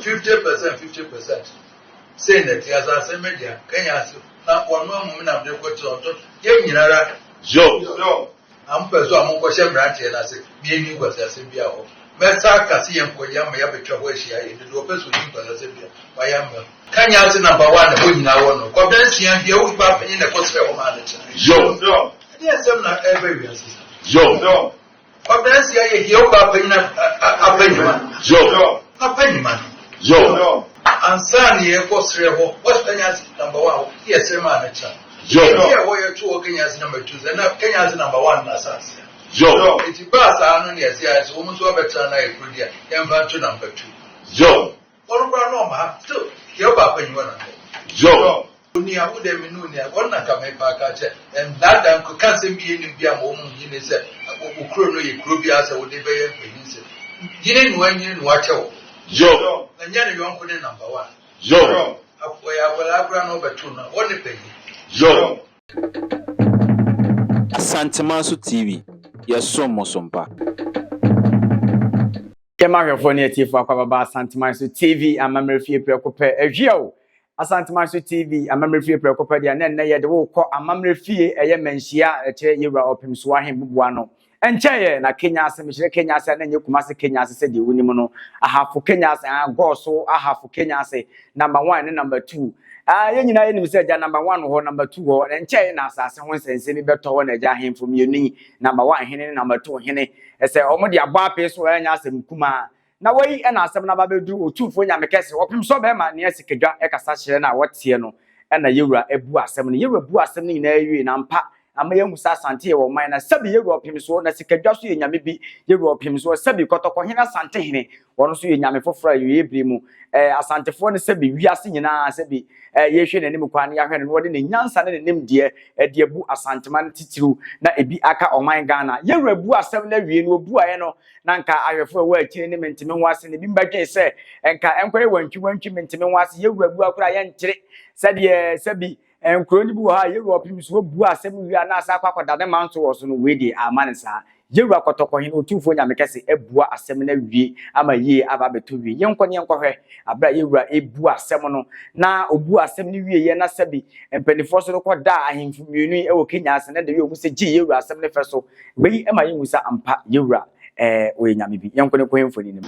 50%. Saying that he has a media, Kenya, not 1 moment of the quarter. Yenara, Joe. I'm persuaded Mokoshem Ranch and I said, being was a Sibia. Mesa Cassian Koyama Yabicha, in the Lopez with him as a Sibia. Bayama. Kenya's number 1, winning our one. Cobensian, here we pop in the Costa manager. Joe. Yes, I'm not every year. Joe. Cobensia, here we pop in a penny. Joe. A penny man. Joe. And Sunny, What's Kenya's number 1? Yes, a manager. Joe. Here, where 2 Kenya's number 2, and Kenya's number 1 Nassas. Joe. It's a bus, I don't know, yes, almost over time. I put the young number 2. Joe. What about Norma? Still, your papa, you want to Joe. Unia, who they mean, one can make Parker, and that time can't see me in the woman, you said, Ukrobia, would they pay him? You didn't when you watch out. Joe. And yet you won't put in number 1. Joe. Well, I've run over 2 now. What the penny? Joe. Santimanso TV. Yes, so Mosompa. Kemahwefo ne atiefo akwababa Santimanso TV amamrefie prekope ehwiao Asantimanso TV amamrefie prekope dia na ye de wo kọ amamrefie eye manhia eche yewura opimso ahem bubuwa no encheye na Kenya ase mehire Kenya ase na nye kumase Kenya ase se de wonim no ahafo Kenya ase agoso ahafo Kenya ase number 1 and number 2 yenyina yenim se ja number 1 ho number 2 ho encheye na asase ho nsense mi beto ho na ja ahemfo mieni number 1 hene number 2 hene ese omo de aba ape so anya asem kuma na wei na asem na babedu otufo nya mekese opim so be ma ne asikedwa ekasa hire na wotie no na yewura ebu asem no yewura bu asem no nyina awie na mpa ama yemusa asante ye wo man na sabi yewura opim so na sikedwa so ye nyame bi yewura opim so sabi kotoko hena asante hene wono so ye nyame fofora ye ebrimu asantefo ne sabi wiase nyina sabi yehwe nanim kwan ya hwe no wode ne nyansa ne nim de de bu asanteman titiru na ebi aka oman Ghana yewura bu asem na wie no obu aye no na nka ahwefo we akini ne mentime ho ase ne bi mbadwe se nka enkwere wantwi mentime ho ase yewura bu akura ye nkyere sade sabi enkro ni bu ha yewura opim so bu asem wi ana asa kwakwada ne manso wo so no we de amansa yewura kotoko hin otufo nya mekese ebua asem na wie ama yie aba beto wie yenkone yenkɔhwɛ abra yewura ebu asem no na obu asem ni wie ye na sabi empanifo so ko da ahemfu mienu ewo Kenya ase na de wie omu se gi yewura asem ne fe so wei ema yemusa ampa yewura oye nyame bi yenkone ko hemfo ni ne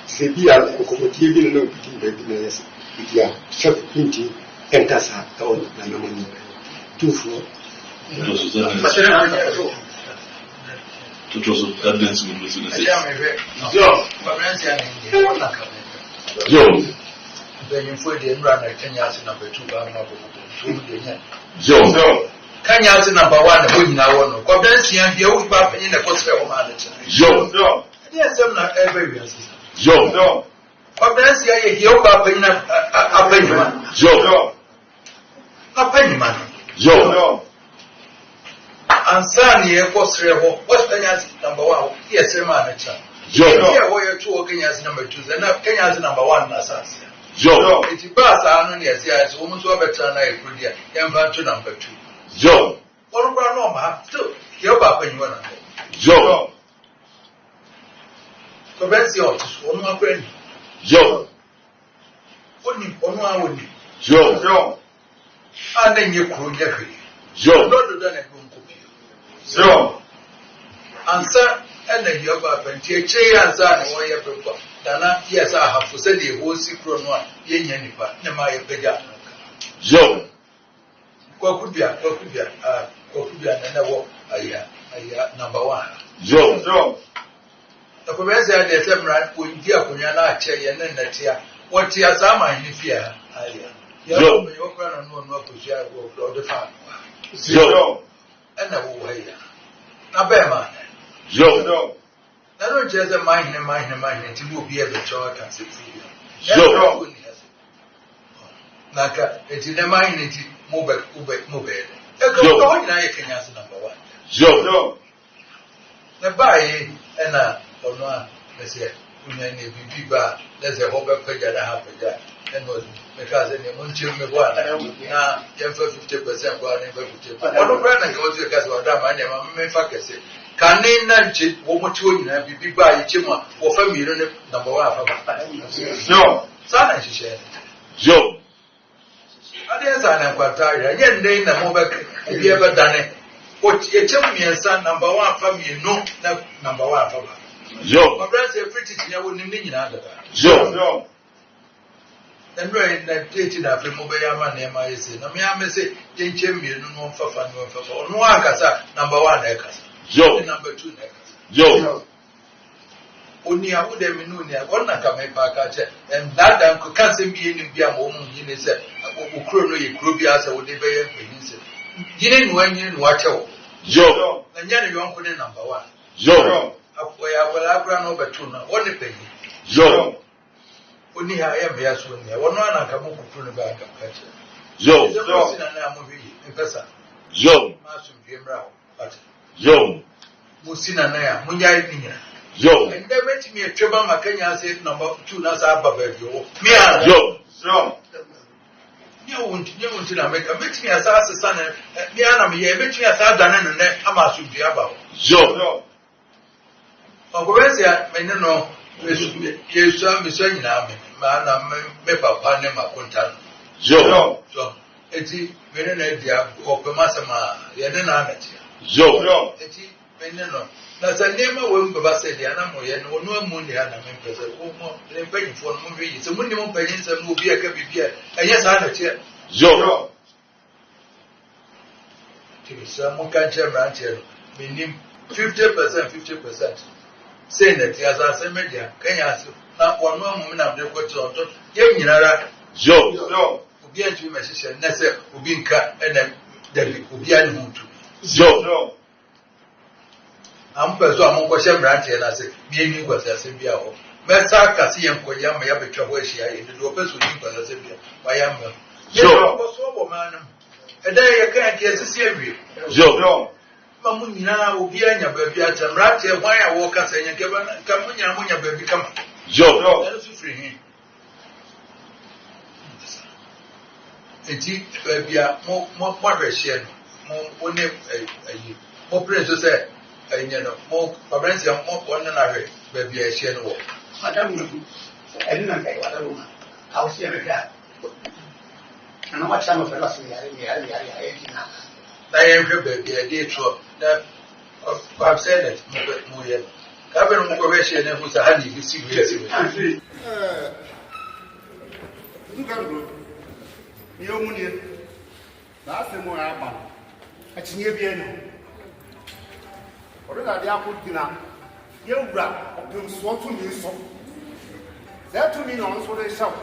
Sebia kokotie bi no bitin be bi yes bitia chef pinti entasa on na no mani tufo tutoso cadence mu business Joe then for the run Kenya number 2 ba na Joe Kenya number 1 we na one Cobensian here we ba in the cost of manager Joe yes I'm not every year Joe. Cobensia here we ba in a penny man Joe. A penny man Joe. And Sunny What's Kenya's number 1 yes a manager Joe. Here where 2 Kenya's number 2 and Kenya's number 1 Nassas Joe. It's a bus, I don't know, yes, almost over time. I put the young number 2. Joe. What about Norma? Still, your papa, you want to Joe. Cobensia, one more friend. Joe. Only one more would be. Joe. And then you could get it. Joe. Not done a good cookie. Joe. And sir, and then your papa, and your chair and son, and why you prefer. Dana, yes, I have to say the whole secret one, Yenipa, Nemaya Pega. Joe. What could be a number 1. Joe. The professor had the same right with Diaconana chair and then that year. What years am I in fear? Joe. Me okra no akusia go the fan. Joe. And na wo ya. Na be ma. Joe. Na no je say mine ti wo bi e be cho ka se fu. Joe. Naka eti na mine ti mo be. E ko nyina ye Kenya se number 1. Joe. Na bae na ono a me se unya ne bibi ba na se ho be pagya na ha pagya and was because any munchim me bo na ya 50% bo na 50%. Ono bra na go to case wa da ma nya ma me fa kese kane na nchi wo mo ti onyina bibi ba yi chima wo fa mi ne number 1 afa ba. Joe. Sana shishe. Joe. Ade sana kwata ya nye ndai na mo ba bi e ba dane. O ti chem miensa number 1 afa mi no na number 1 afa ba. Joe. My brother say pretty nya wo nim ni nyina da. Joe. And right na date na fe mo be ya ma na ma yese na me am say yenche mienu no fafa no akasa number 1 na ekasa Joe. number 2 na ekasa Joe. oni a wo de me no ni a wona ka me pa ka che and that dan ko kan se bi ni bia mo mu ni se okuro no ye kuro bi asa wo de be ye mpani se yine no anyi no wa chewo Joe. na nya ne yon ko ne number 1 Joe. afoya wala abra no betu na woni pani Joe. oni ha ya me ya so ni wono ana ka mo kukuru no ba ka ka che Joe. Joe na na mo bi mpesa Joe. masu bi mra but Joe. musina na ya munya ninya Joe. and then met me a treba makanya say number 2 na sa baba bi o me a Joe. Joe. nye wonti na make met me asa asesa na me ana me ye met me asa dane no ne amasu bi aba o Joe. ogoresia me ne no yesu am so nyina me ma na me papa ne makonta Joe. so eti me ne na dia opema sama ye ne na anatia Joe. eti me ne no na zanema we mbaba se dia na mo ye no no amu ne ana me pese ko mo le panyi fo no mo wi se mo ni mo panyi se mo bi aka bibia enye sa anatia Joe. ti se mo kan che branche me nim 50% say that as I say media Kenya so na wono amu na de ko to ye nyinara Joe. obi antu me hye na se obi nka ena dabi obi ani hutu Joe. am peso am ko hye branche na se bi eni gwasa se bia ho mesa kase ye nko ya ma ya betwa ho ahia ye de opeso ni gwasa se bia wa ya ma Joe. ko so bo manam eda ye kan ke sisi awie Joe. ma mu nyina obi anya ba bi acha branche hwan ya wo kasa ye nke ba ka mu nya ba bi kama Joe. ena su free hin eti bia mo hwehye no mo ne ayi mo prince say enye no mo abransi mo wona na hwe ba bia hye no wo madam no eni na kai wala ruma au sie me ka ana wa chama fela so ya tina na ye hwe ba bia de tro na I've said it mo ye ka be no mo hwehye ne hu sa hali bi si we Dugaro ni omunie na asemo ya ba achinye bi eno orida dia akutina ye wura opem so to mi so that to me no so dey shout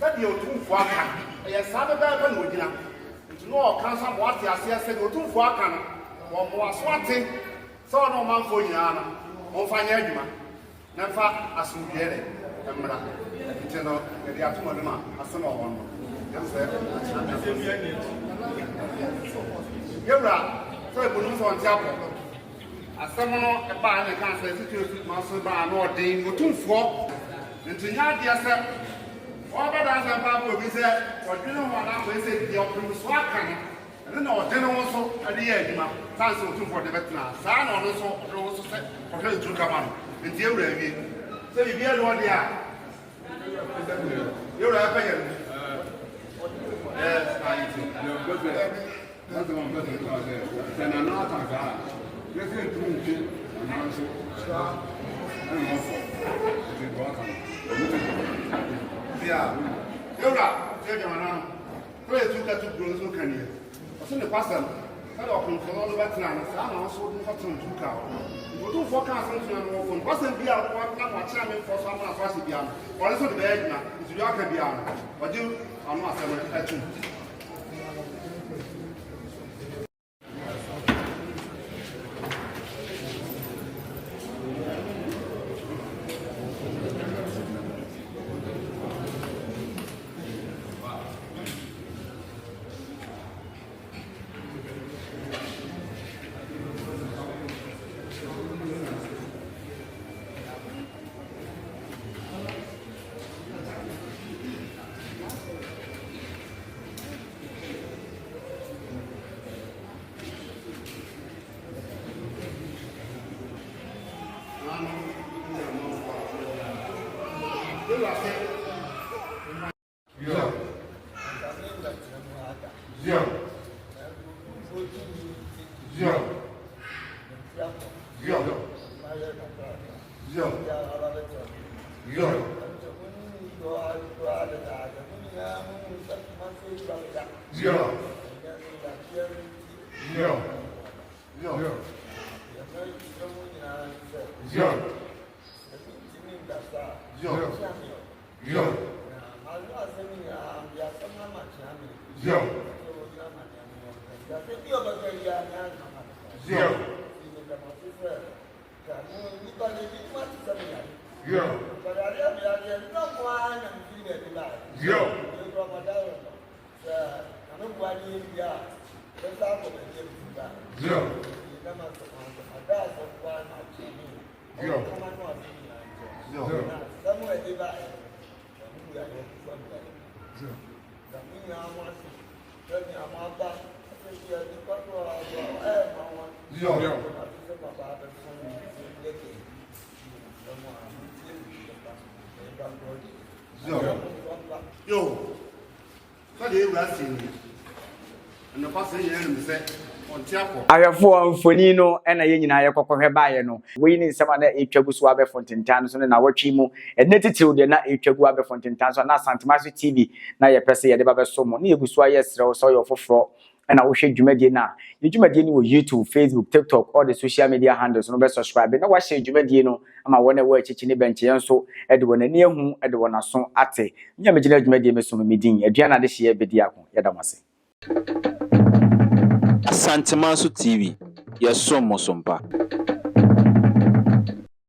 that the otumfo aka e sabe ba na ogina nti no o kan sa mo ate ase ase the otumfo aka no mo aso ate so no manfo nyina no mo fa nya adwuma na fa asumbiere emra nti no e dia to mo ma asema ho no Yura, so I put on top. A summer, a bar and a cancer, Master Bar, or Dane, or 2 4. And to not the assert. All but as a papa will say, or dinner one up with it, the opera swap can. And then our dinner also at the edge, my chance to for the veteran. Son also set for her to come on. And dear Remy, so you hear what they are. You're a pain. Yes, I do. That's the one better because then I'm not on that. Let's get through it and also stop and also it's welcome. Yeah. You're right. You're going Pray to get to grow so can you? What's in the person? I don't for all the veterans. I'm also doing for some to cow. You do forecast something on your phone. Wasn't be out what chairman for someone as fast as beyond. Or also the bed now. It's your beyond. But you ano asɛm ɛtum Yo, so they were asking me, and the person here said, on Tiapo. Ahwefo mfoni no na ye nyina ye kokkohwe baaye no we ni nsema na etwagu so abe fontentan so na watwi mu ene titiw de na etwagu abe fontentan so na Santimaso TV na ye pese ye de ba be so mo na ye gusu aye srew so yo foforo na wo hwe dwumadie na ye dwumadie ni wo YouTube, Facebook, TikTok, all the social media handles no be subscribe na wa share dwumadie no ama wona wa chichi ne benche yenso e de wona ni ehu e de wona so ate nya me gina dwumadie me so me din aduana de hye be dia ko ye da mase Santimaso TV, yes, so Mosompa.